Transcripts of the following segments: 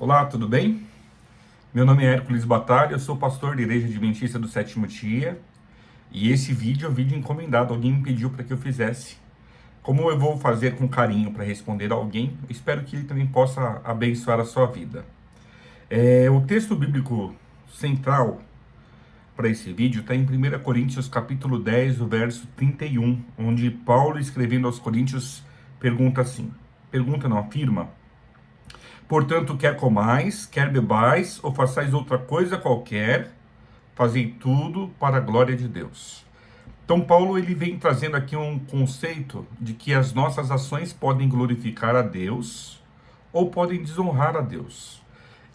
Olá, tudo bem? Meu nome é Hércules Batalha, eu sou pastor da Igreja Adventista do Sétimo Dia e esse vídeo é um vídeo encomendado, alguém me pediu para que eu fizesse. Como eu vou fazer com carinho para responder a alguém, eu espero que ele também possa abençoar a sua vida. O texto bíblico central para esse vídeo está em 1 Coríntios capítulo 10, o verso 31, onde Paulo, escrevendo aos Coríntios, pergunta assim, pergunta não, afirma: portanto, quer comais, quer bebais, ou façais outra coisa qualquer, fazei tudo para a glória de Deus. Então, Paulo ele vem trazendo aqui um conceito de que as nossas ações podem glorificar a Deus ou podem desonrar a Deus.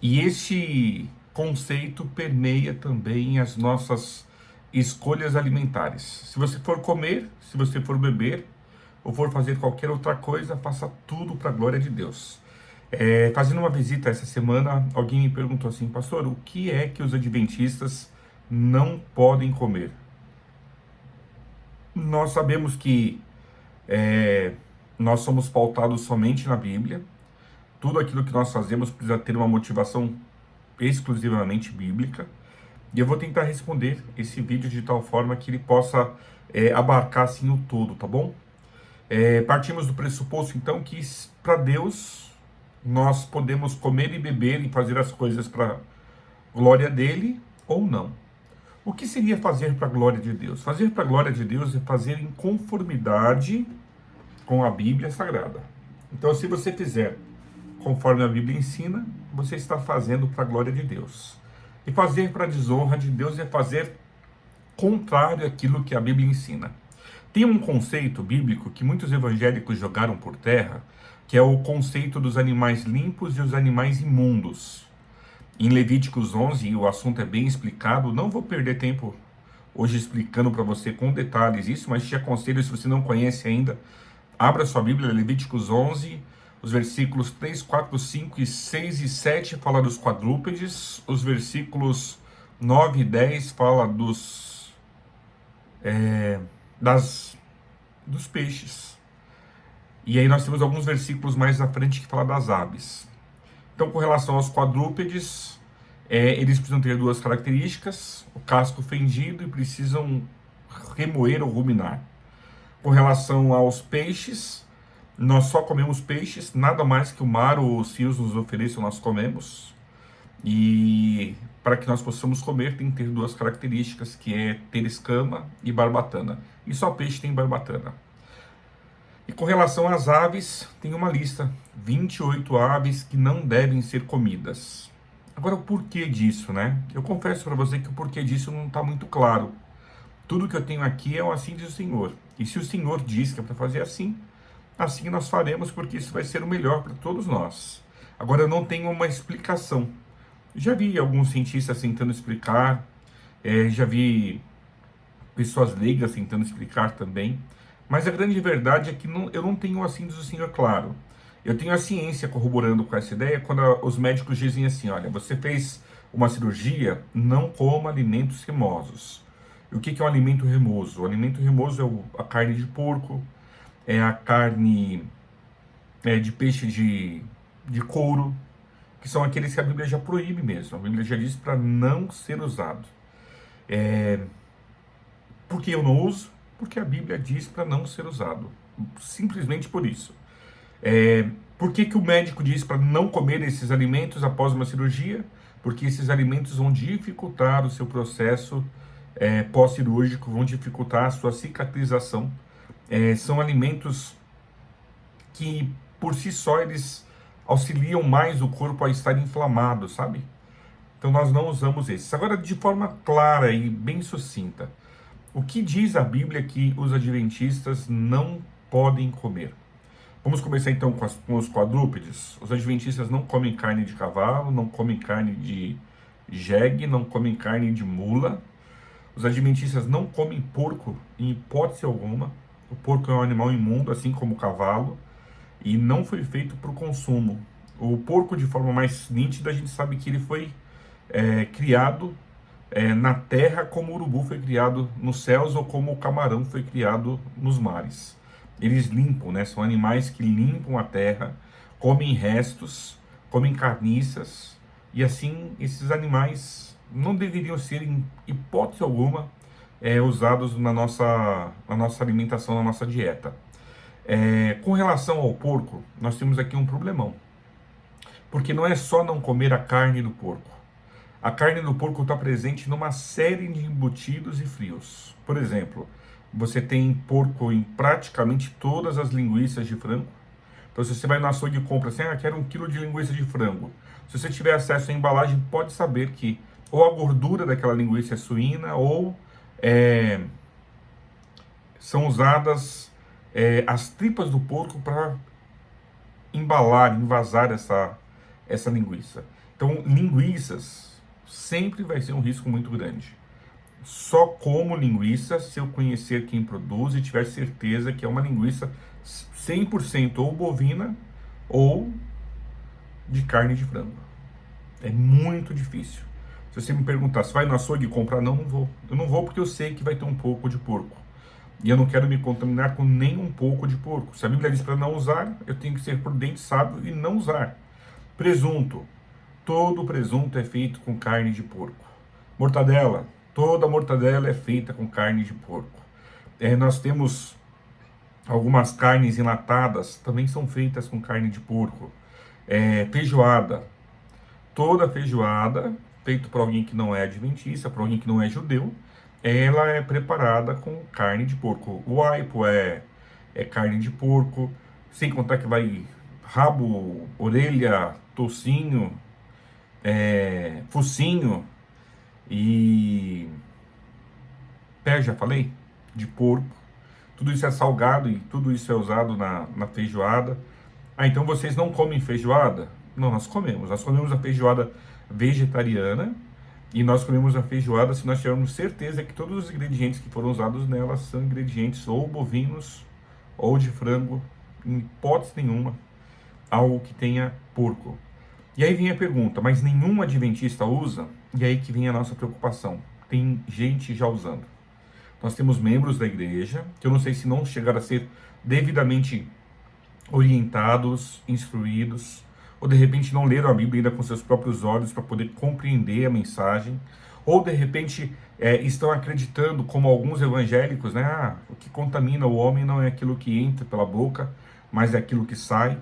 E este conceito permeia também as nossas escolhas alimentares. Se você for comer, se você for beber, ou for fazer qualquer outra coisa, faça tudo para a glória de Deus. Fazendo uma visita essa semana, alguém me perguntou assim: pastor, o que é que os adventistas não podem comer? Nós sabemos que nós somos pautados somente na Bíblia. Tudo aquilo que nós fazemos precisa ter uma motivação exclusivamente bíblica. E eu vou tentar responder esse vídeo de tal forma que ele possa abarcar assim o todo, tá bom? Partimos do pressuposto então que para Deus nós podemos comer e beber e fazer as coisas para glória dele ou não. O que seria fazer para a glória de Deus? Fazer para a glória de Deus é fazer em conformidade com a Bíblia Sagrada. Então, se você fizer conforme a Bíblia ensina, você está fazendo para a glória de Deus. E fazer para a desonra de Deus é fazer contrário àquilo que a Bíblia ensina. Tem um conceito bíblico que muitos evangélicos jogaram por terra, que é o conceito dos animais limpos e os animais imundos. Em Levíticos 11, o assunto é bem explicado, não vou perder tempo hoje explicando para você com detalhes isso, mas te aconselho, se você não conhece ainda, abra sua Bíblia, Levíticos 11, os versículos 3, 4, 5, 6 e 7 fala dos quadrúpedes, os versículos 9 e 10 fala dos peixes. E aí nós temos alguns versículos mais à frente que fala das aves. Então, com relação aos quadrúpedes, eles precisam ter duas características: o casco fendido e precisam remoer ou ruminar. Com relação aos peixes, nós só comemos peixes, nada mais que o mar ou os rios nos ofereçam, nós comemos. E para que nós possamos comer, tem que ter duas características, que é ter escama e barbatana. E só peixe tem barbatana. E com relação às aves, tem uma lista, 28 aves que não devem ser comidas. Agora, o porquê disso, né? Eu confesso para você que o porquê disso não está muito claro. Tudo que eu tenho aqui é o assim diz o Senhor. E se o Senhor diz que é para fazer assim, assim nós faremos, porque isso vai ser o melhor para todos nós. Agora, eu não tenho uma explicação. Já vi alguns cientistas tentando explicar, já vi pessoas leigas tentando explicar também, mas a grande verdade é que eu não tenho assim diz o Senhor claro. Eu tenho a ciência corroborando com essa ideia quando os médicos dizem assim: olha, você fez uma cirurgia, não coma alimentos remosos. E o que é um alimento remoso? O alimento remoso é a carne de porco, é a carne de peixe de couro, que são aqueles que a Bíblia já proíbe mesmo. A Bíblia já diz para não ser usado. Por que eu não uso? Porque a Bíblia diz para não ser usado. Simplesmente por isso. Por que o médico diz para não comer esses alimentos após uma cirurgia? Porque esses alimentos vão dificultar o seu processo pós-cirúrgico, vão dificultar a sua cicatrização. São alimentos que, por si só, eles auxiliam mais o corpo a estar inflamado, sabe? Então nós não usamos esses. Agora, de forma clara e bem sucinta, o que diz a Bíblia que os adventistas não podem comer? Vamos começar então com os quadrúpedes. Os adventistas não comem carne de cavalo, não comem carne de jegue, não comem carne de mula. Os adventistas não comem porco em hipótese alguma. O porco é um animal imundo, assim como o cavalo, e não foi feito para o consumo. O porco, de forma mais nítida, a gente sabe que ele foi criado na terra, como o urubu foi criado nos céus ou como o camarão foi criado nos mares. Eles limpam, né? São animais que limpam a terra, comem restos, comem carniças, e assim esses animais não deveriam ser, em hipótese alguma, usados na nossa alimentação, na nossa dieta. Com relação ao porco, nós temos aqui um problemão, porque não é só não comer a carne do porco. A carne do porco está presente numa série de embutidos e frios. Por exemplo, você tem porco em praticamente todas as linguiças de frango. Então, se você vai no açougue e compra assim, quero 1 quilo de linguiça de frango. Se você tiver acesso à embalagem, pode saber que ou a gordura daquela linguiça é suína, ou são usadas as tripas do porco para embalar, envasar essa linguiça. Então, linguiças sempre vai ser um risco muito grande. Só como linguiça se eu conhecer quem produz e tiver certeza que é uma linguiça 100% ou bovina ou de carne de frango. É muito difícil. Se você me perguntar se vai no açougue comprar, não vou. Eu não vou porque eu sei que vai ter um pouco de porco. E eu não quero me contaminar com nem um pouco de porco. Se a Bíblia diz para não usar, eu tenho que ser prudente, sábio e não usar. Presunto. Todo presunto é feito com carne de porco. Mortadela. Toda mortadela é feita com carne de porco. Nós temos algumas carnes enlatadas, também são feitas com carne de porco. Feijoada. Toda feijoada, feita por alguém que não é adventista, por alguém que não é judeu, ela é preparada com carne de porco. O aipo é carne de porco, sem contar que vai rabo, orelha, toucinho, focinho e pé, já falei, de porco. Tudo isso é salgado e tudo isso é usado na feijoada. Então vocês não comem feijoada? Não, nós comemos. Nós comemos a feijoada vegetariana e nós comemos a feijoada se nós tivermos certeza que todos os ingredientes que foram usados nela são ingredientes ou bovinos ou de frango, em hipótese nenhuma, algo que tenha porco. E aí vem a pergunta, mas nenhum adventista usa? E aí que vem a nossa preocupação. Tem gente já usando. Nós temos membros da igreja, que eu não sei se não chegaram a ser devidamente orientados, instruídos, ou de repente não leram a Bíblia ainda com seus próprios olhos para poder compreender a mensagem, ou de repente estão acreditando, como alguns evangélicos, né? O que contamina o homem não é aquilo que entra pela boca, mas é aquilo que sai.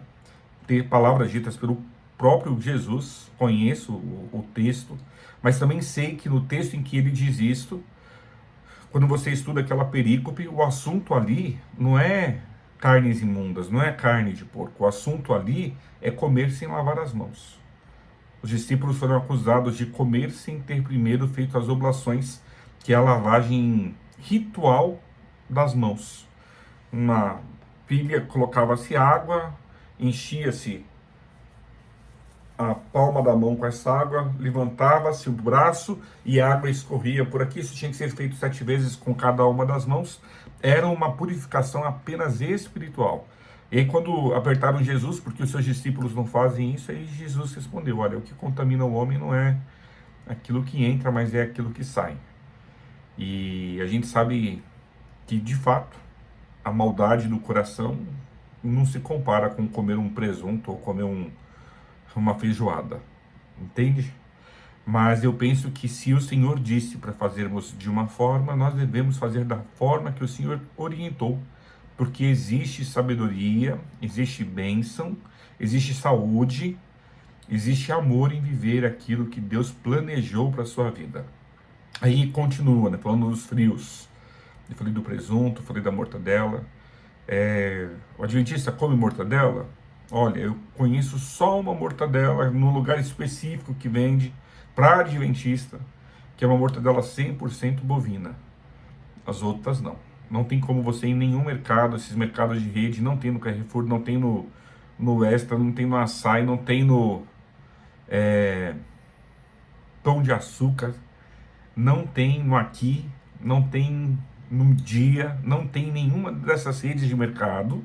Ter palavras ditas pelo próprio Jesus, conheço o texto, mas também sei que no texto em que ele diz isto, quando você estuda aquela perícope, o assunto ali não é carnes imundas, não é carne de porco. O assunto ali é comer sem lavar as mãos. Os discípulos foram acusados de comer sem ter primeiro feito as oblações, que é a lavagem ritual das mãos. Na pilha colocava-se água, enchia-se a palma da mão com essa água, levantava-se o braço e a água escorria por aqui. Isso tinha que ser feito 7 vezes com cada uma das mãos. Era uma purificação apenas espiritual. E aí, quando apertaram Jesus, porque os seus discípulos não fazem isso, aí Jesus respondeu: olha, o que contamina o homem não é aquilo que entra, mas é aquilo que sai. E a gente sabe que, de fato, a maldade do coração não se compara com comer um presunto ou comer uma feijoada, entende? Mas eu penso que se o Senhor disse para fazermos de uma forma, nós devemos fazer da forma que o Senhor orientou, porque existe sabedoria, existe bênção, existe saúde, existe amor em viver aquilo que Deus planejou para a sua vida. Aí continua, né, falando dos frios. Eu falei do presunto, falei da mortadela. O adventista come mortadela? Olha, eu conheço só uma mortadela num lugar específico que vende para adventista, que é uma mortadela 100% bovina. As outras não. Não tem como você ir em nenhum mercado, esses mercados de rede, não tem no Carrefour, não tem no Extra, não tem no Açaí, não tem no Pão de Açúcar, não tem no Aqui, não tem no Dia, não tem nenhuma dessas redes de mercado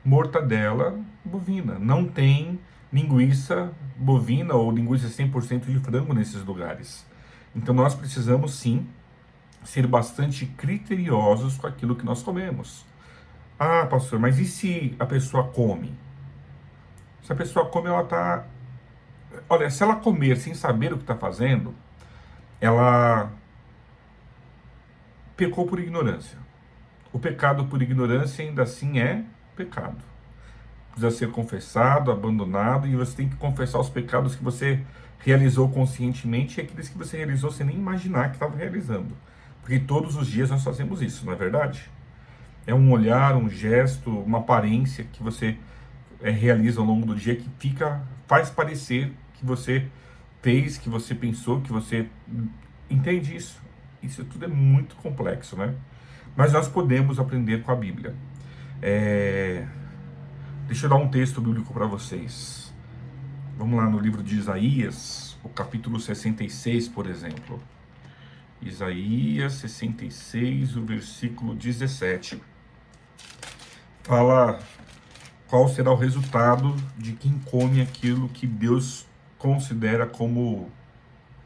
mortadela bovina. Não tem linguiça bovina ou linguiça 100% de frango nesses lugares. Então nós precisamos sim ser bastante criteriosos com aquilo que nós comemos. Ah, pastor, mas e se a pessoa come? Se a pessoa come, ela está Olha, se ela comer sem saber o que está fazendo, ela pecou por ignorância. O pecado por ignorância ainda assim é pecado. Precisa ser confessado, abandonado, e você tem que confessar os pecados que você realizou conscientemente e aqueles que você realizou sem nem imaginar que estava realizando. Porque todos os dias nós fazemos isso, não é verdade? É um olhar, um gesto, uma aparência que você realiza ao longo do dia que faz parecer que você fez, que você pensou, que você entende isso. Isso tudo é muito complexo, né? Mas nós podemos aprender com a Bíblia. Deixa eu dar um texto bíblico para vocês. Vamos lá no livro de Isaías, o capítulo 66, por exemplo. Isaías 66, o versículo 17. Fala qual será o resultado de quem come aquilo que Deus considera como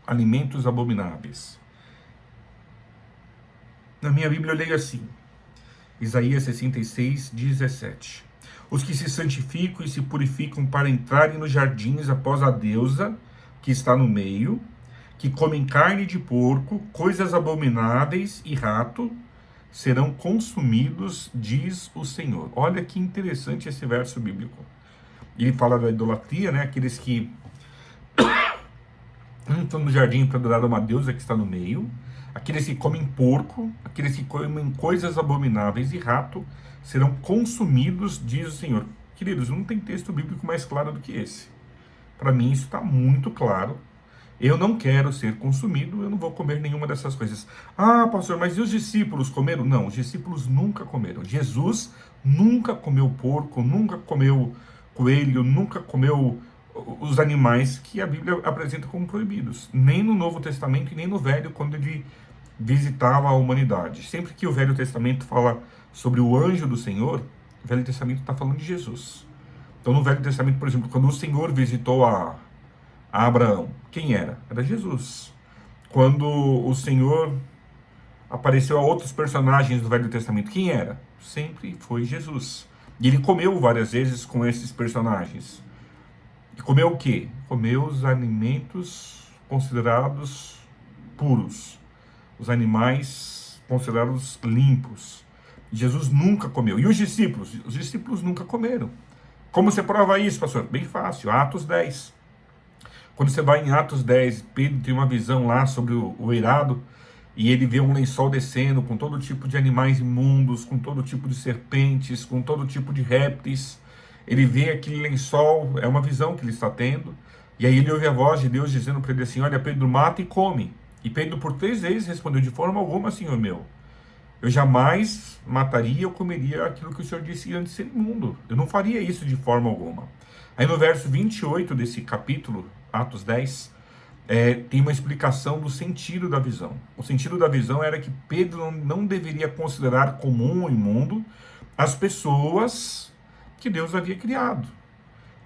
alimentos abomináveis. Na minha Bíblia eu leio assim, Isaías 66, 17. Os que se santificam e se purificam para entrarem nos jardins após a deusa que está no meio, que comem carne de porco, coisas abomináveis e rato, serão consumidos, diz o Senhor. Olha que interessante esse verso bíblico. Ele fala da idolatria, né? Aqueles que entram no jardim para adorar uma deusa que está no meio, aqueles que comem porco, aqueles que comem coisas abomináveis e rato, serão consumidos, diz o Senhor. Queridos, não tem texto bíblico mais claro do que esse. Para mim isso está muito claro. Eu não quero ser consumido, eu não vou comer nenhuma dessas coisas. Ah, pastor, mas e os discípulos comeram? Não, os discípulos nunca comeram. Jesus nunca comeu porco, nunca comeu coelho, nunca comeu os animais que a Bíblia apresenta como proibidos. Nem no Novo Testamento e nem no Velho, quando ele visitava a humanidade. Sempre que o Velho Testamento fala sobre o anjo do Senhor, o Velho Testamento está falando de Jesus. Então no Velho Testamento, por exemplo, quando o Senhor visitou a Abraão, quem era? Era Jesus. Quando o Senhor apareceu a outros personagens do Velho Testamento, quem era? Sempre foi Jesus. E ele comeu várias vezes com esses personagens. E comeu o quê? Comeu os alimentos considerados puros, os animais considerados limpos. Jesus nunca comeu. E os discípulos? Os discípulos nunca comeram. Como você prova isso, pastor? Bem fácil, Atos 10. Quando você vai em Atos 10, Pedro tem uma visão lá sobre o eirado, e ele vê um lençol descendo com todo tipo de animais imundos, com todo tipo de serpentes, com todo tipo de répteis. Ele vê aquele lençol, é uma visão que ele está tendo, e aí ele ouve a voz de Deus dizendo para ele assim, olha, Pedro, mata e come. E Pedro por 3 vezes respondeu, de forma alguma, Senhor meu. Eu jamais mataria ou comeria aquilo que o Senhor disse antes de ser imundo. Eu não faria isso de forma alguma. Aí no verso 28 desse capítulo, Atos 10, tem uma explicação do sentido da visão. O sentido da visão era que Pedro não deveria considerar comum ou imundo as pessoas que Deus havia criado.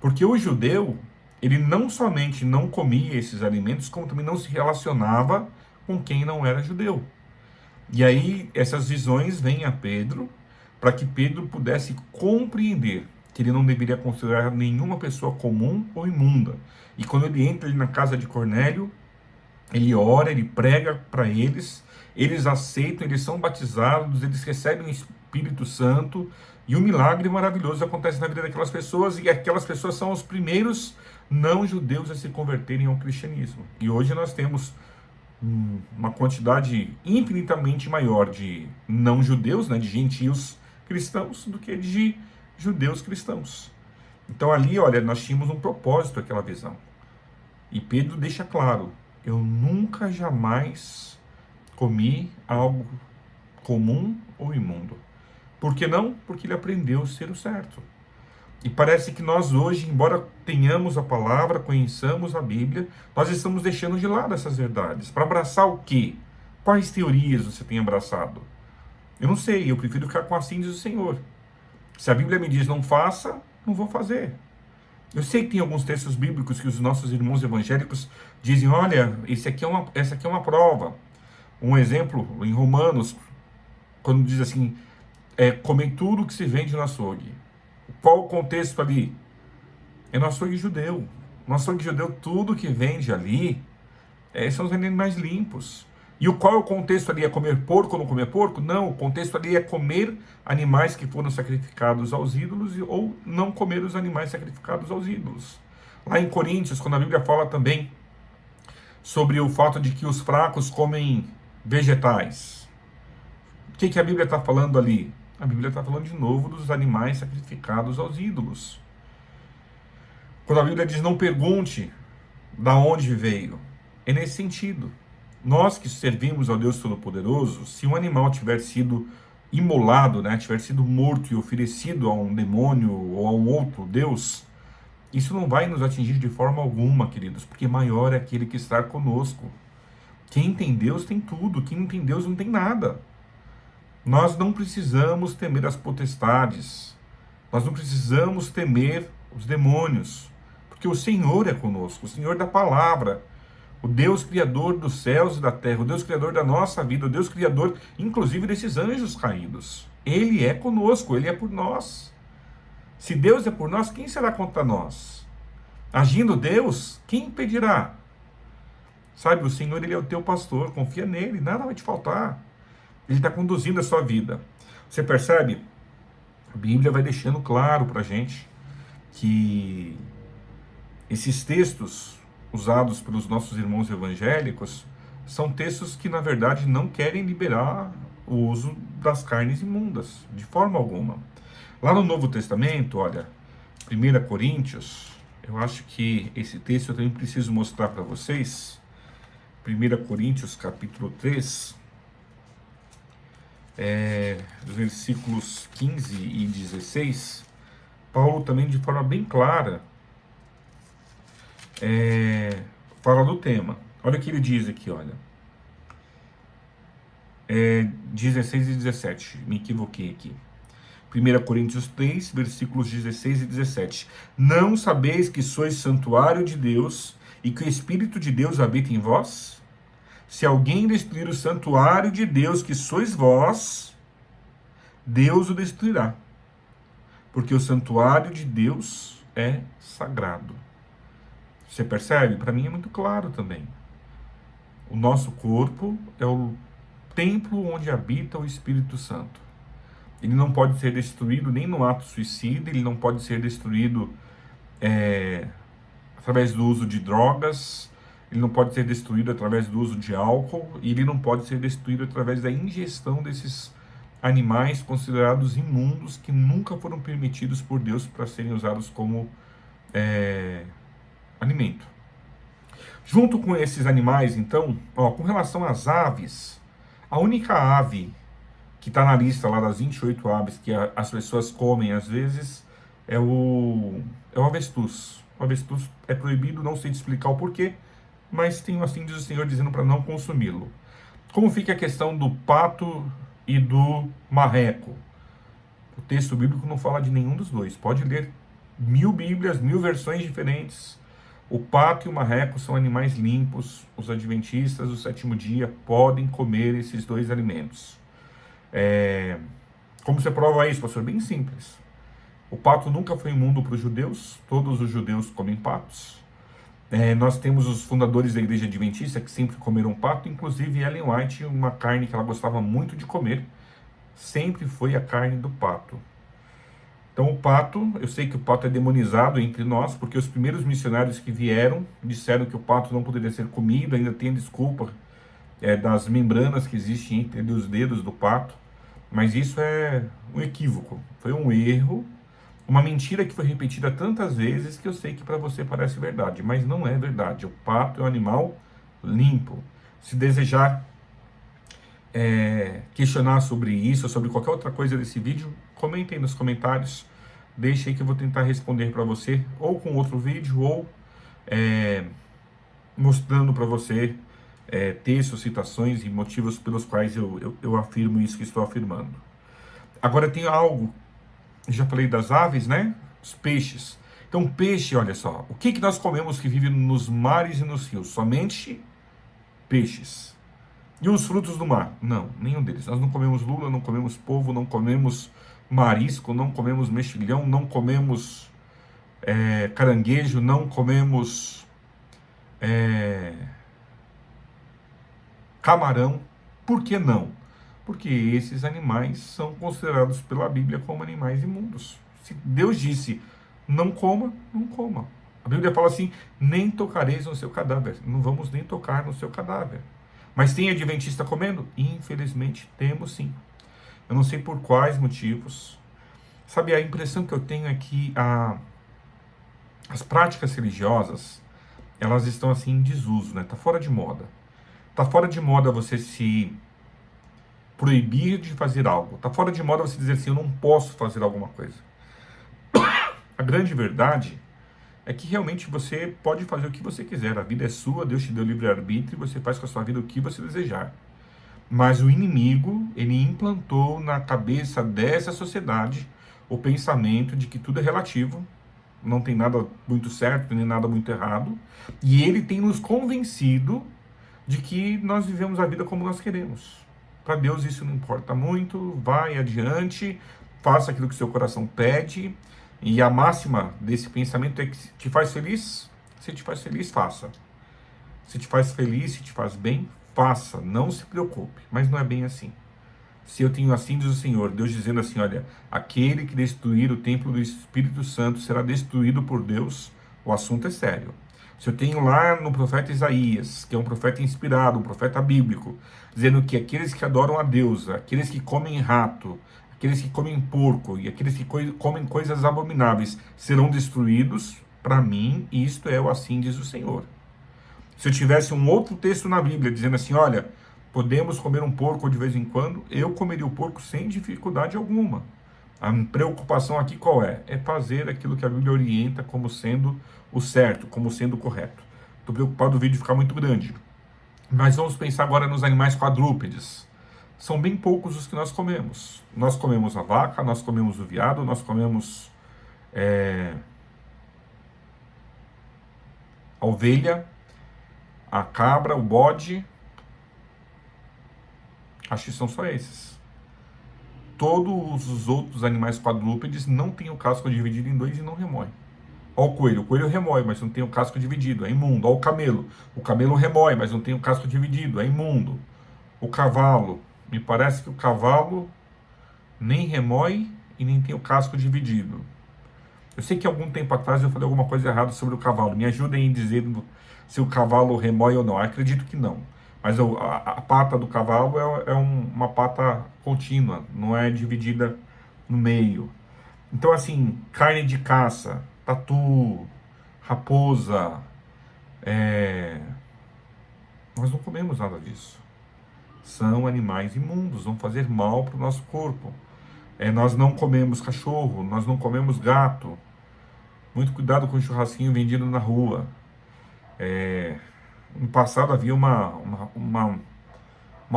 Porque o judeu, ele não somente não comia esses alimentos, como também não se relacionava com quem não era judeu. E aí essas visões vêm a Pedro, para que Pedro pudesse compreender que ele não deveria considerar nenhuma pessoa comum ou imunda. E quando ele entra ali na casa de Cornélio, ele ora, ele prega para eles aceitam, eles são batizados, eles recebem o Espírito Santo, e um milagre maravilhoso acontece na vida daquelas pessoas, e aquelas pessoas são os primeiros não-judeus a se converterem ao cristianismo. E hoje nós temos uma quantidade infinitamente maior de não-judeus, né, de gentios cristãos, do que de judeus cristãos. Então ali, olha, nós tínhamos um propósito aquela visão. E Pedro deixa claro, eu nunca jamais comi algo comum ou imundo. Por que não? Porque ele aprendeu a ser o certo. E parece que nós hoje, embora tenhamos a palavra, conheçamos a Bíblia, nós estamos deixando de lado essas verdades. Para abraçar o quê? Quais teorias você tem abraçado? Eu não sei, eu prefiro ficar com assim diz o Senhor. Se a Bíblia me diz não faça, não vou fazer. Eu sei que tem alguns textos bíblicos que os nossos irmãos evangélicos dizem, olha, essa aqui é uma prova. Um exemplo, em Romanos, quando diz assim, comem tudo que se vende no açougue. Qual o contexto ali? É no açougue judeu. No açougue judeu, tudo que vende ali são os animais limpos. E qual é o contexto ali? É comer porco ou não comer porco? Não, o contexto ali é comer animais que foram sacrificados aos ídolos ou não comer os animais sacrificados aos ídolos. Lá em Coríntios, quando a Bíblia fala também sobre o fato de que os fracos comem vegetais, o que a Bíblia está falando ali? A Bíblia está falando de novo dos animais sacrificados aos ídolos. Quando a Bíblia diz não pergunte da onde veio, é nesse sentido. Nós que servimos ao Deus Todo-Poderoso, se um animal tiver sido imolado, né, tiver sido morto e oferecido a um demônio ou a um outro Deus, isso não vai nos atingir de forma alguma, queridos, porque maior é aquele que está conosco. Quem tem Deus tem tudo, quem não tem Deus não tem nada. Nós não precisamos temer as potestades, nós não precisamos temer os demônios, porque o Senhor é conosco, o Senhor da palavra, o Deus criador dos céus e da terra, o Deus criador da nossa vida, o Deus criador, inclusive, desses anjos caídos. Ele é conosco, Ele é por nós. Se Deus é por nós, quem será contra nós? Agindo Deus, quem impedirá? Sabe, o Senhor, Ele é o teu pastor, confia nele, nada vai te faltar. Ele está conduzindo a sua vida. Você percebe? A Bíblia vai deixando claro para a gente que esses textos usados pelos nossos irmãos evangélicos são textos que, na verdade, não querem liberar o uso das carnes imundas, de forma alguma. Lá no Novo Testamento, olha, 1 Coríntios, eu acho que esse texto eu também preciso mostrar para vocês. 1 Coríntios, capítulo 3, versículos 15 e 16, Paulo também, de forma bem clara, fala do tema. Olha o que ele diz aqui, olha. 16 e 17, me equivoquei aqui. 1 Coríntios 3, versículos 16 e 17. Não sabeis que sois santuário de Deus e que o Espírito de Deus habita em vós? Se alguém destruir o santuário de Deus que sois vós, Deus o destruirá. Porque o santuário de Deus é sagrado. Você percebe? Para mim é muito claro também. O nosso corpo é o templo onde habita o Espírito Santo. Ele não pode ser destruído nem no ato suicida, ele não pode ser destruído através do uso de drogas, ele não pode ser destruído através do uso de álcool, e ele não pode ser destruído através da ingestão desses animais considerados imundos que nunca foram permitidos por Deus para serem usados como alimento. Junto com esses animais, então, com relação às aves, a única ave que está na lista lá das 28 aves que as pessoas comem às vezes é o avestruz. O avestruz é proibido, não sei te explicar o porquê, mas tem assim diz o Senhor dizendo para não consumi-lo. Como fica a questão do pato e do marreco? O texto bíblico não fala de nenhum dos dois. Pode ler 1000 Bíblias, 1000 versões diferentes. O pato e o marreco são animais limpos. Os adventistas do sétimo dia podem comer esses dois alimentos. Como você prova isso, pastor? Bem simples. O pato nunca foi imundo para os judeus. Todos os judeus comem patos. Nós temos os fundadores da igreja adventista que sempre comeram pato. Inclusive Ellen White, uma carne que ela gostava muito de comer, sempre foi a carne do pato. Então o pato, eu sei que o pato é demonizado entre nós, porque os primeiros missionários que vieram disseram que o pato não poderia ser comido, ainda tem a desculpa das membranas que existem entre os dedos do pato, mas isso é um equívoco, foi um erro, uma mentira que foi repetida tantas vezes que eu sei que para você parece verdade, mas não é verdade. O pato é um animal limpo. Se desejar questionar sobre isso ou sobre qualquer outra coisa desse vídeo, comentem nos comentários, deixe aí que eu vou tentar responder para você, ou com outro vídeo, ou mostrando para você textos, citações e motivos pelos quais eu afirmo isso que estou afirmando. Agora tem algo, já falei das aves, né? Os peixes. Então peixe, olha só, o que nós comemos que vive nos mares e nos rios? Somente peixes. E os frutos do mar? Não, nenhum deles. Nós não comemos lula, não comemos polvo, não comemos marisco, não comemos mexilhão, não comemos caranguejo, não comemos camarão. Por que não? Porque esses animais são considerados pela Bíblia como animais imundos. Se Deus disse, não coma, não coma. A Bíblia fala assim, nem tocareis no seu cadáver. Não vamos nem tocar no seu cadáver. Mas tem adventista comendo? Infelizmente temos sim. Eu não sei por quais motivos. Sabe, a impressão que eu tenho é que as práticas religiosas, elas estão assim em desuso, né? Tá fora de moda. Tá fora de moda você se proibir de fazer algo. Tá fora de moda você dizer assim, eu não posso fazer alguma coisa. A grande verdade é que realmente você pode fazer o que você quiser. A vida é sua, Deus te deu livre-arbítrio e você faz com a sua vida o que você desejar. Mas o inimigo, ele implantou na cabeça dessa sociedade o pensamento de que tudo é relativo, não tem nada muito certo, nem nada muito errado, e ele tem nos convencido de que nós vivemos a vida como nós queremos. Para Deus isso não importa muito, vai adiante, faça aquilo que seu coração pede, e a máxima desse pensamento é que se te faz feliz, se te faz feliz, faça. Se te faz feliz, se te faz bem, faça, não se preocupe. Mas não é bem assim. Se eu tenho assim, diz o Senhor, Deus dizendo assim, olha, aquele que destruir o templo do Espírito Santo será destruído por Deus, o assunto é sério. Se eu tenho lá no profeta Isaías, que é um profeta inspirado, um profeta bíblico, dizendo que aqueles que adoram a Deus, aqueles que comem rato, aqueles que comem porco e aqueles que comem coisas abomináveis serão destruídos, para mim, isto é o assim diz o Senhor. Se eu tivesse um outro texto na Bíblia dizendo assim, olha, podemos comer um porco de vez em quando, eu comeria o porco sem dificuldade alguma. A preocupação aqui qual é? É fazer aquilo que a Bíblia orienta como sendo o certo, como sendo o correto. Estou preocupado do vídeo ficar muito grande. Mas vamos pensar agora nos animais quadrúpedes. São bem poucos os que nós comemos. Nós comemos a vaca, nós comemos o veado, nós comemos a ovelha, a cabra, o bode. Acho que são só esses. Todos os outros animais quadrúpedes não têm o casco dividido em dois e não remói. Olha o coelho remói, mas não tem o casco dividido, é imundo. Olha o camelo remói, mas não tem o casco dividido, é imundo. O cavalo, me parece que o cavalo nem remói e nem tem o casco dividido. Eu sei que algum tempo atrás eu falei alguma coisa errada sobre o cavalo, me ajudem em dizer se o cavalo remói ou não, eu acredito que não. Mas a pata do cavalo uma pata contínua, não é dividida no meio. Então, assim, carne de caça, tatu, raposa, nós não comemos nada disso. São animais imundos, vão fazer mal para o nosso corpo. Nós não comemos cachorro, nós não comemos gato. Muito cuidado com o churrasquinho vendido na rua. No passado havia uma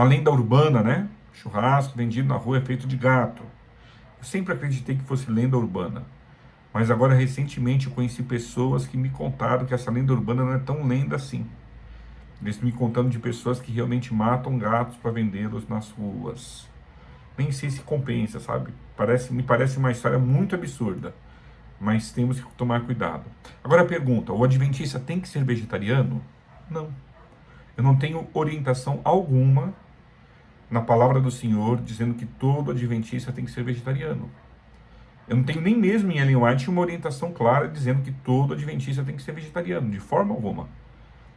lenda urbana, né? Churrasco vendido na rua é feito de gato. Eu sempre acreditei que fosse lenda urbana. Mas agora, recentemente, eu conheci pessoas que me contaram que essa lenda urbana não é tão lenda assim. Eles me contando de pessoas que realmente matam gatos para vendê-los nas ruas. Nem sei se compensa, sabe? Me parece uma história muito absurda. Mas temos que tomar cuidado. Agora a pergunta, o adventista tem que ser vegetariano? Não. Eu não tenho orientação alguma na palavra do Senhor dizendo que todo adventista tem que ser vegetariano. Eu não tenho nem mesmo em Ellen White uma orientação clara dizendo que todo adventista tem que ser vegetariano, de forma alguma.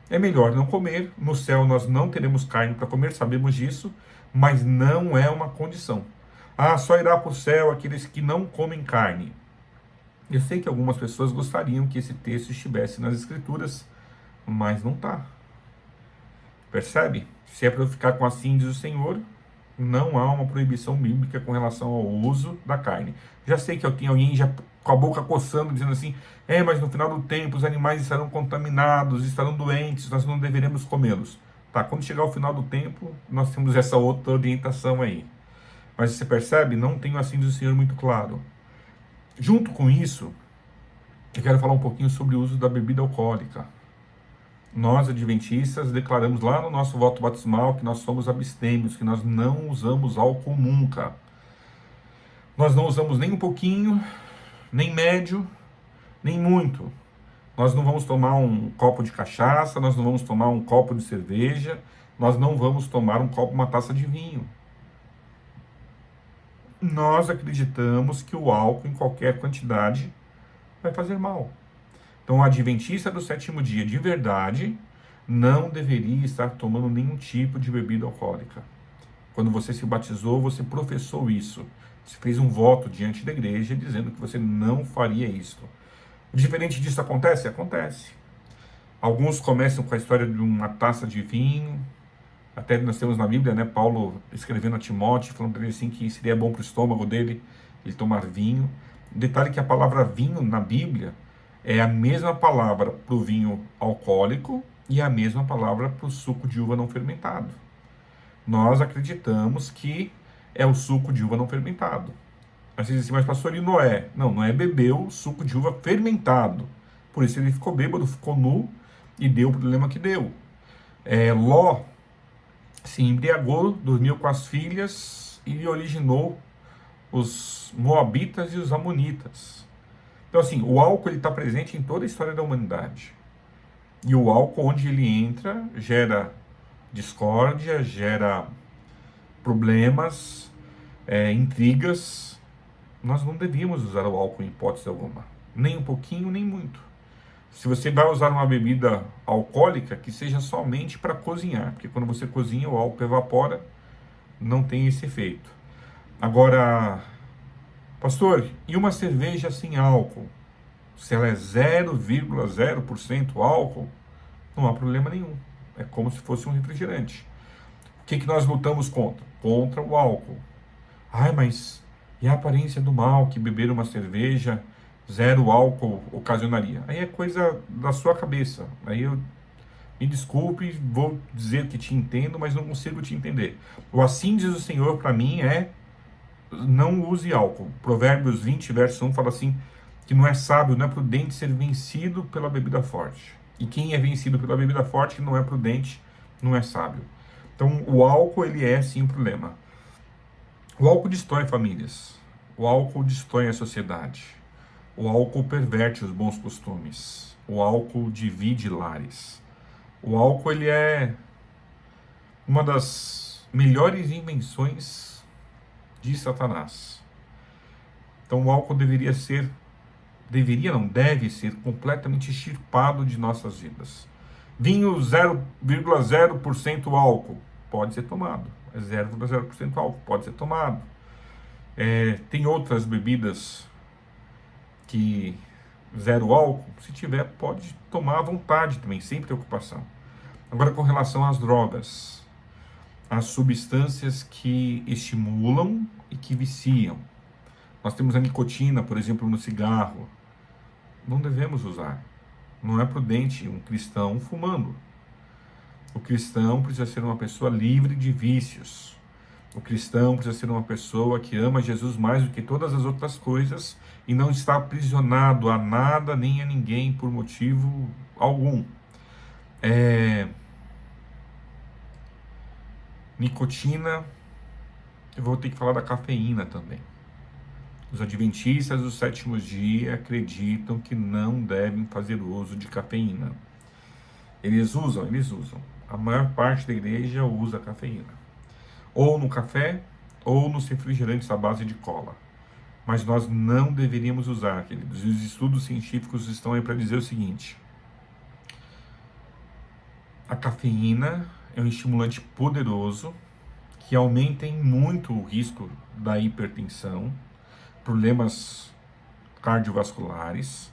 É melhor não comer, no céu nós não teremos carne para comer, sabemos disso, mas não é uma condição. Só irá para o céu aqueles que não comem carne. Eu sei que algumas pessoas gostariam que esse texto estivesse nas Escrituras, mas não está. Percebe? Se é para eu ficar com assim diz o Senhor, não há uma proibição bíblica com relação ao uso da carne. Já sei que eu tenho alguém já com a boca coçando, dizendo assim, mas no final do tempo os animais estarão contaminados, estarão doentes, nós não deveremos comê-los. Tá, quando chegar o final do tempo, nós temos essa outra orientação aí. Mas você percebe? Não tenho assim diz o Senhor muito claro. Junto com isso, eu quero falar um pouquinho sobre o uso da bebida alcoólica. Nós, adventistas, declaramos lá no nosso voto batismal que nós somos abstêmios, que nós não usamos álcool nunca. Nós não usamos nem um pouquinho, nem médio, Nem muito. Nós não vamos tomar um copo de cachaça, nós não vamos tomar um copo de cerveja, nós não vamos tomar uma taça de vinho. Nós acreditamos que o álcool, em qualquer quantidade, vai fazer mal. Então, o adventista do sétimo dia, de verdade, não deveria estar tomando nenhum tipo de bebida alcoólica. Quando você se batizou, você professou isso. Você fez um voto diante da igreja dizendo que você não faria isso. O diferente disso acontece? Acontece. Alguns começam com a história de uma taça de vinho. Até nós temos na Bíblia, né, Paulo escrevendo a Timóteo, falando para ele assim que seria bom para o estômago dele ele tomar vinho. Detalhe que a palavra vinho na Bíblia é a mesma palavra para o vinho alcoólico e a mesma palavra para o suco de uva não fermentado. Nós acreditamos que é o suco de uva não fermentado. Aí você diz assim, mas pastor, e Noé? Não, Noé bebeu suco de uva fermentado. Por isso ele ficou bêbado, ficou nu e deu o problema que deu. Ló se embriagou, dormiu com as filhas e originou os moabitas e os amonitas. Então assim, o álcool está presente em toda a história da humanidade. E o álcool, onde ele entra, gera discórdia, gera problemas, intrigas. Nós não devíamos usar o álcool em hipótese alguma. Nem um pouquinho, nem muito. Se você vai usar uma bebida alcoólica, que seja somente para cozinhar, porque quando você cozinha o álcool evapora, não tem esse efeito. Agora, pastor, e uma cerveja sem álcool? Se ela é 0,0% álcool, não há problema nenhum. É como se fosse um refrigerante. O que nós lutamos contra? Contra o álcool. Ai, mas e a aparência do mal que beber uma cerveja zero álcool ocasionaria? Aí é coisa da sua cabeça. Aí eu me desculpe, vou dizer que te entendo, mas não consigo te entender. O assim diz o Senhor para mim é: não use álcool. Provérbios 20, verso 1 fala assim, que não é sábio, não é prudente ser vencido pela bebida forte. E quem é vencido pela bebida forte, que não é prudente, não é sábio. Então o álcool, ele é sim um problema. O álcool destrói famílias. O álcool destrói a sociedade. O álcool perverte os bons costumes. O álcool divide lares. O álcool, ele é uma das melhores invenções de Satanás. Então o álcool deve ser completamente extirpado de nossas vidas. Vinho 0,0% álcool, pode ser tomado. 0,0% álcool, pode ser tomado. Tem outras bebidas que zero álcool, se tiver, pode tomar à vontade também, sem preocupação. Agora, com relação às drogas, as substâncias que estimulam e que viciam. Nós temos a nicotina, por exemplo, no cigarro. Não devemos usar. Não é prudente um cristão fumando. O cristão precisa ser uma pessoa livre de vícios. O cristão precisa ser uma pessoa que ama Jesus mais do que todas as outras coisas e não está aprisionado a nada nem a ninguém por motivo algum. Nicotina, eu vou ter que falar da cafeína também. Os adventistas do sétimo dia acreditam que não devem fazer uso de cafeína. Eles usam. A maior parte da igreja usa cafeína. Ou no café, ou nos refrigerantes à base de cola. Mas nós não deveríamos usar, queridos. Os estudos científicos estão aí para dizer o seguinte: a cafeína é um estimulante poderoso que aumenta em muito o risco da hipertensão, problemas cardiovasculares.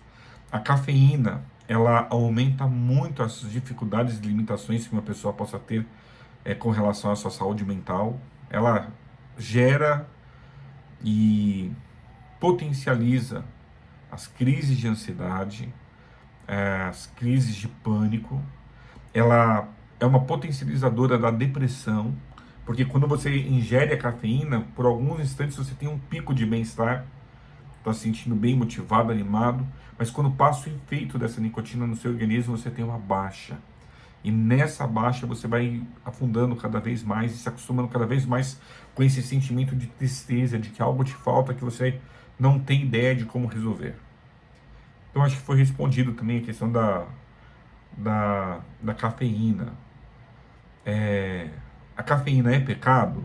A cafeína, ela aumenta muito as dificuldades e limitações que uma pessoa possa ter com relação à sua saúde mental. Ela gera e potencializa as crises de ansiedade, as crises de pânico. Ela é uma potencializadora da depressão, porque quando você ingere a cafeína, por alguns instantes você tem um pico de bem-estar, está se sentindo bem motivado, animado, mas quando passa o efeito dessa nicotina no seu organismo, você tem uma baixa. E nessa baixa você vai afundando cada vez mais e se acostumando cada vez mais com esse sentimento de tristeza, de que algo te falta, que você não tem ideia de como resolver. Então acho que foi respondido também a questão da cafeína. A cafeína é pecado?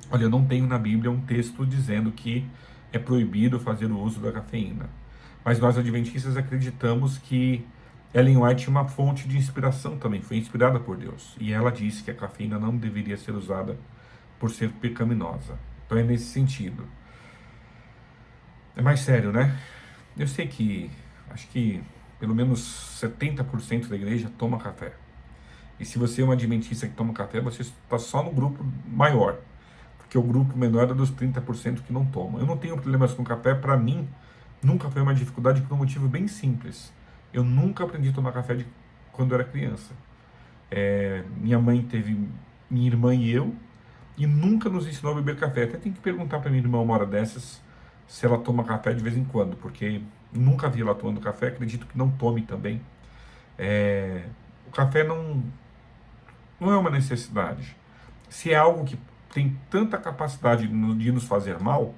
Olha, eu não tenho na Bíblia um texto dizendo que é proibido fazer o uso da cafeína. Mas nós adventistas acreditamos que Ellen White é uma fonte de inspiração também, foi inspirada por Deus. E ela disse que a cafeína não deveria ser usada por ser pecaminosa. Então é nesse sentido. É mais sério, né? Eu sei que, acho que pelo menos 70% da igreja toma café. E se você é um adventista que toma café, você está só no grupo maior. Porque o grupo menor é dos 30% que não tomam. Eu não tenho problemas com café, para mim, nunca foi uma dificuldade por um motivo bem simples. Eu nunca aprendi a tomar café quando eu era criança. Minha mãe teve minha irmã e eu, e nunca nos ensinou a beber café. Até tem que perguntar para minha irmã uma hora dessas se ela toma café de vez em quando, porque nunca vi ela tomando café, acredito que não tome também. O café não é uma necessidade. Se é algo que tem tanta capacidade de nos fazer mal,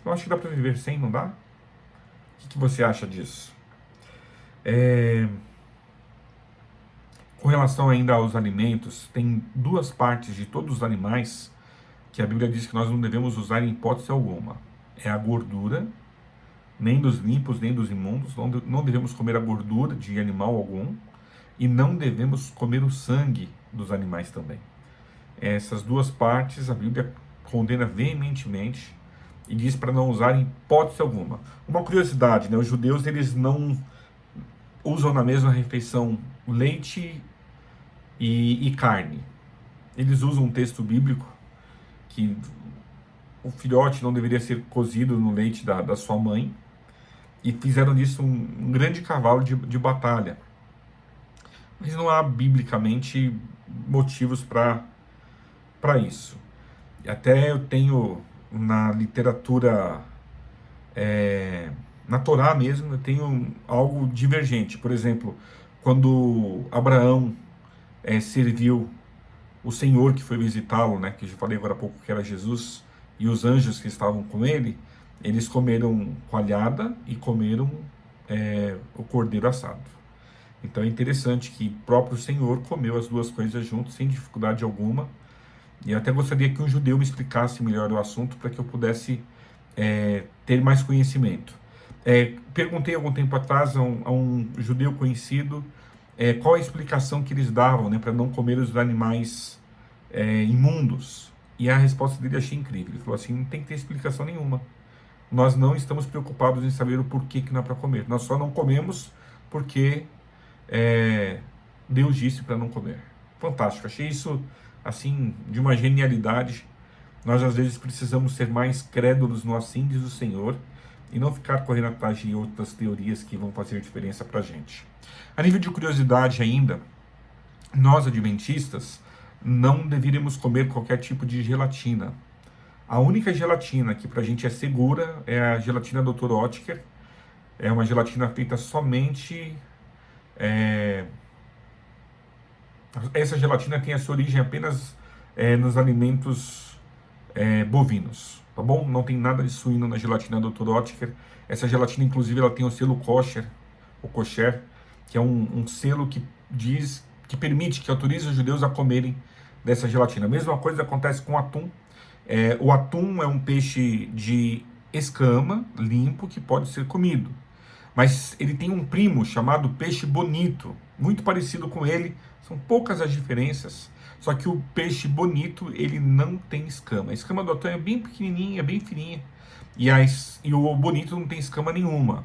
eu acho que dá para viver sem, não dá? O que você acha disso? Com relação ainda aos alimentos, tem duas partes de todos os animais que a Bíblia diz que nós não devemos usar em hipótese alguma. É a gordura, nem dos limpos, nem dos imundos, não devemos comer a gordura de animal algum, e não devemos comer o sangue dos animais também. Essas duas partes a Bíblia condena veementemente e diz para não usar em hipótese alguma. Uma curiosidade, né? Os judeus eles não usam na mesma refeição leite e carne. Eles usam um texto bíblico que o filhote não deveria ser cozido no leite da sua mãe, e fizeram disso um grande cavalo de batalha. Mas não há biblicamente motivos para isso. Até eu tenho na literatura, na Torá mesmo, eu tenho algo divergente. Por exemplo, quando Abraão serviu o Senhor que foi visitá-lo, né, que eu já falei agora há pouco que era Jesus, e os anjos que estavam com ele, eles comeram coalhada e comeram o cordeiro assado. Então é interessante que o próprio Senhor comeu as duas coisas juntos, sem dificuldade alguma. E eu até gostaria que um judeu me explicasse melhor o assunto para que eu pudesse ter mais conhecimento. Perguntei algum tempo atrás a um judeu conhecido qual a explicação que eles davam, né, para não comer os animais imundos. E a resposta dele eu achei incrível. Ele falou assim: não tem que ter explicação nenhuma. Nós não estamos preocupados em saber o porquê que não é para comer. Nós só não comemos porque Deus disse para não comer. Fantástico. Achei isso assim de uma genialidade. Nós às vezes precisamos ser mais crédulos no assim diz o Senhor e não ficar correndo atrás de outras teorias que vão fazer diferença para a gente. A nível de curiosidade ainda, nós adventistas não deveríamos comer qualquer tipo de gelatina. A única gelatina que para a gente é segura é a gelatina Dr. Oetker. É uma gelatina feita somente... essa gelatina tem a sua origem apenas nos alimentos bovinos, tá bom? Não tem nada de suíno na gelatina Dr. Oetker. Essa gelatina, inclusive, ela tem o selo kosher, o kosher, que é um selo que diz, que permite, que autoriza os judeus a comerem dessa gelatina. A mesma coisa acontece com o atum. O atum é um peixe de escama, limpo, que pode ser comido. Mas ele tem um primo chamado peixe bonito, muito parecido com ele, são poucas as diferenças, só que o peixe bonito, ele não tem escama. A escama do atum é bem pequenininha, bem fininha, e o bonito não tem escama nenhuma.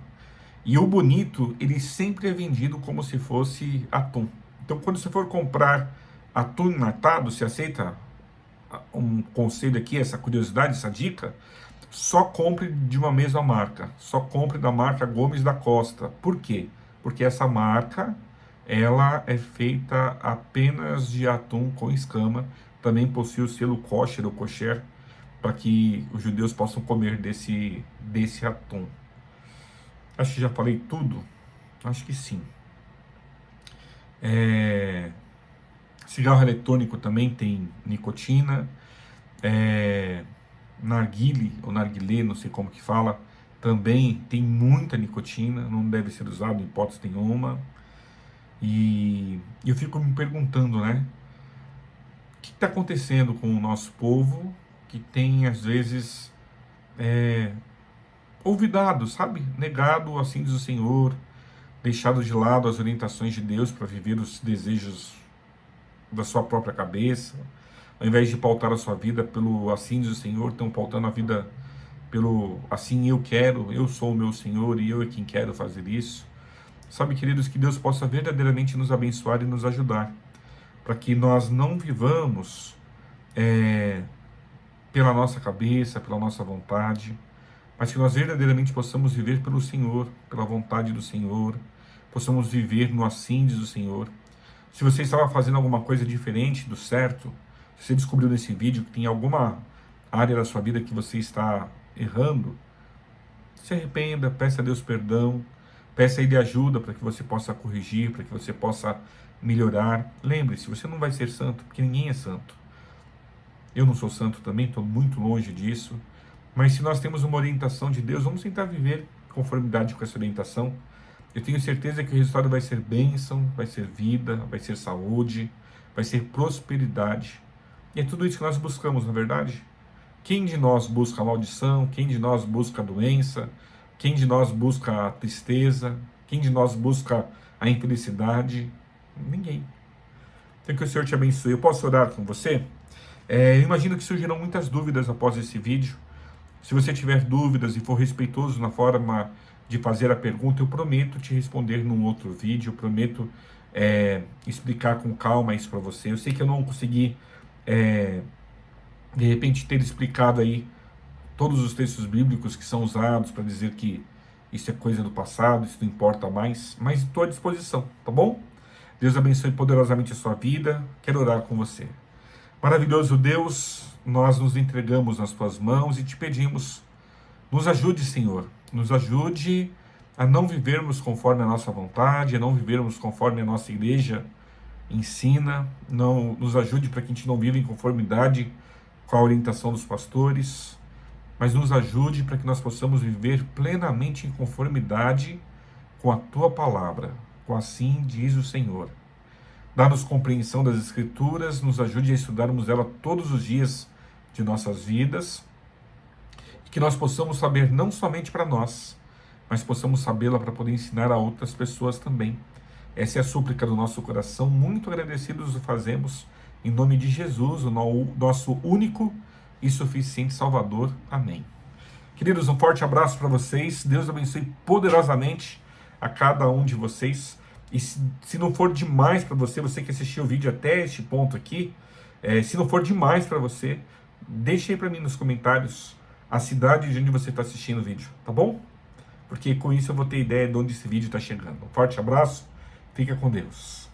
E o bonito, ele sempre é vendido como se fosse atum. Então, quando você for comprar atum enlatado, você aceita um conselho aqui, essa curiosidade, essa dica? Só compre de uma mesma marca. Só compre da marca Gomes da Costa. Por quê? Porque essa marca, ela é feita apenas de atum com escama. Também possui o selo kosher ou kosher, para que os judeus possam comer desse atum. Acho que já falei tudo. Acho que sim. Cigarro eletrônico também tem nicotina. Narguile, ou narguilé, não sei como que fala, também tem muita nicotina, não deve ser usado em hipótese nenhuma. E eu fico me perguntando, né? O que está acontecendo com o nosso povo que tem, às vezes, olvidado, sabe? Negado, assim diz o Senhor, deixado de lado as orientações de Deus para viver os desejos da sua própria cabeça. Ao invés de pautar a sua vida pelo assim diz o Senhor, estão pautando a vida pelo assim eu quero, eu sou o meu Senhor e eu é quem quero fazer isso. Sabe, queridos, que Deus possa verdadeiramente nos abençoar e nos ajudar, para que nós não vivamos pela nossa cabeça, pela nossa vontade, mas que nós verdadeiramente possamos viver pelo Senhor, pela vontade do Senhor, possamos viver no assim diz o Senhor. Se você estava fazendo alguma coisa diferente do certo, se você descobriu nesse vídeo que tem alguma área da sua vida que você está errando, se arrependa, peça a Deus perdão, peça a Ele ajuda para que você possa corrigir, para que você possa melhorar. Lembre-se, você não vai ser santo, porque ninguém é santo. Eu não sou santo também, estou muito longe disso. Mas se nós temos uma orientação de Deus, vamos tentar viver em conformidade com essa orientação. Eu tenho certeza que o resultado vai ser bênção, vai ser vida, vai ser saúde, vai ser prosperidade. E é tudo isso que nós buscamos, na verdade. Quem de nós busca a maldição? Quem de nós busca a doença? Quem de nós busca a tristeza? Quem de nós busca a infelicidade? Ninguém. Então que o Senhor te abençoe. Eu posso orar com você? Eu imagino que surgirão muitas dúvidas após esse vídeo. Se você tiver dúvidas e for respeitoso na forma de fazer a pergunta, eu prometo te responder num outro vídeo, eu prometo explicar com calma isso para você. Eu sei que eu não consegui, de repente, ter explicado aí todos os textos bíblicos que são usados para dizer que isso é coisa do passado, isso não importa mais, mas estou à disposição, tá bom? Deus abençoe poderosamente a sua vida, quero orar com você. Maravilhoso Deus, nós nos entregamos nas tuas mãos e te pedimos, nos ajude, Senhor, nos ajude a não vivermos conforme a nossa vontade, a não vivermos conforme a nossa igreja ensina, não nos ajude para que a gente não viva em conformidade com a orientação dos pastores, mas nos ajude para que nós possamos viver plenamente em conformidade com a tua palavra, com assim diz o Senhor. Dá-nos compreensão das Escrituras, nos ajude a estudarmos ela todos os dias de nossas vidas, e que nós possamos saber não somente para nós, mas possamos sabê-la para poder ensinar a outras pessoas também. Essa é a súplica do nosso coração, muito agradecidos o fazemos, em nome de Jesus, o nosso único e suficiente Salvador. Amém. Queridos, um forte abraço para vocês, Deus abençoe poderosamente a cada um de vocês. E se não for demais para você, você que assistiu o vídeo até este ponto aqui, se não for demais para você, deixe aí para mim nos comentários a cidade de onde você está assistindo o vídeo, tá bom? Porque com isso eu vou ter ideia de onde esse vídeo está chegando. Um forte abraço, fica com Deus.